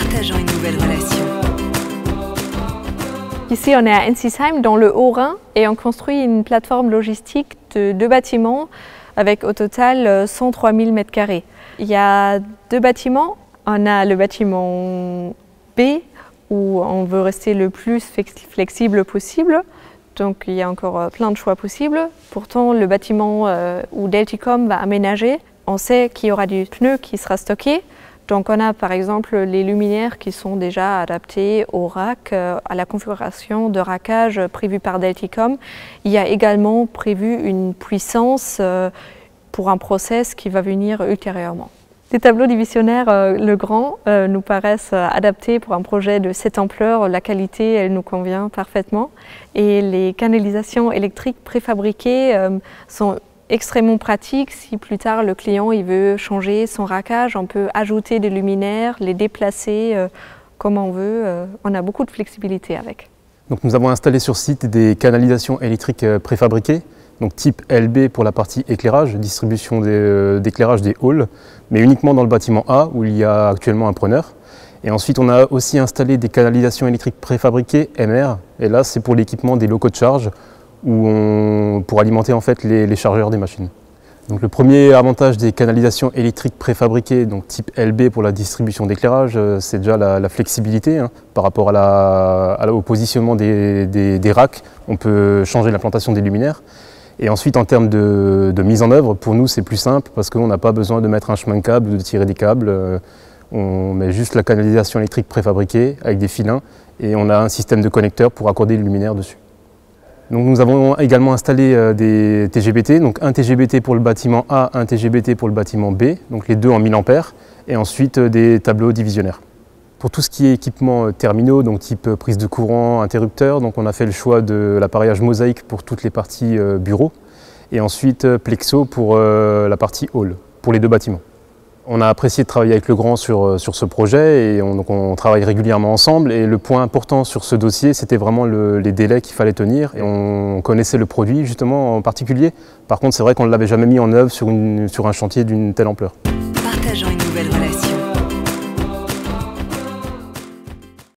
partageant une nouvelle relation. Ici, on est à Ensisheim, dans le Haut-Rhin, et on construit une plateforme logistique de 2 bâtiments avec au total 103 000 m². Il y a 2 bâtiments. On a le bâtiment B, où on veut rester le plus flexible possible. Donc il y a encore plein de choix possibles. Pourtant, le bâtiment où Delticom va aménager, on sait qu'il y aura du pneu qui sera stocké. Donc on a par exemple les luminaires qui sont déjà adaptés au rack, à la configuration de rackage prévue par Delticom. Il y a également prévu une puissance pour un process qui va venir ultérieurement. Les tableaux divisionnaires Legrand nous paraissent adaptés pour un projet de cette ampleur. La qualité, elle nous convient parfaitement. Et les canalisations électriques préfabriquées sont extrêmement pratiques. Si plus tard le client il veut changer son rackage, on peut ajouter des luminaires, les déplacer comme on veut. On a beaucoup de flexibilité avec. Donc nous avons installé sur site des canalisations électriques préfabriquées, donc type LB pour la partie éclairage, distribution d'éclairage des halls, mais uniquement dans le bâtiment A où il y a actuellement un preneur. Et ensuite on a aussi installé des canalisations électriques préfabriquées MR, et là c'est pour l'équipement des locaux de charge pour alimenter en fait les chargeurs des machines. Donc le premier avantage des canalisations électriques préfabriquées, donc type LB pour la distribution d'éclairage, c'est déjà la flexibilité par rapport au positionnement des racks. On peut changer l'implantation des luminaires. Et ensuite en termes de mise en œuvre, pour nous c'est plus simple parce qu'on n'a pas besoin de mettre un chemin de câble ou de tirer des câbles. On met juste la canalisation électrique préfabriquée avec des filins et on a un système de connecteurs pour accorder les luminaires dessus. Donc nous avons également installé des TGBT, donc un TGBT pour le bâtiment A, un TGBT pour le bâtiment B, donc les deux en 1000 A, et ensuite des tableaux divisionnaires. Pour tout ce qui est équipement terminaux, donc type prise de courant, interrupteur, donc on a fait le choix de l'appareillage mosaïque pour toutes les parties bureaux, et ensuite Plexo pour la partie hall, pour les 2 bâtiments. On a apprécié de travailler avec Legrand sur ce projet et on travaille régulièrement ensemble. Et le point important sur ce dossier, c'était vraiment les délais qu'il fallait tenir. Et on connaissait le produit justement en particulier. Par contre, c'est vrai qu'on ne l'avait jamais mis en œuvre sur un chantier d'une telle ampleur. Partageant une nouvelle relation.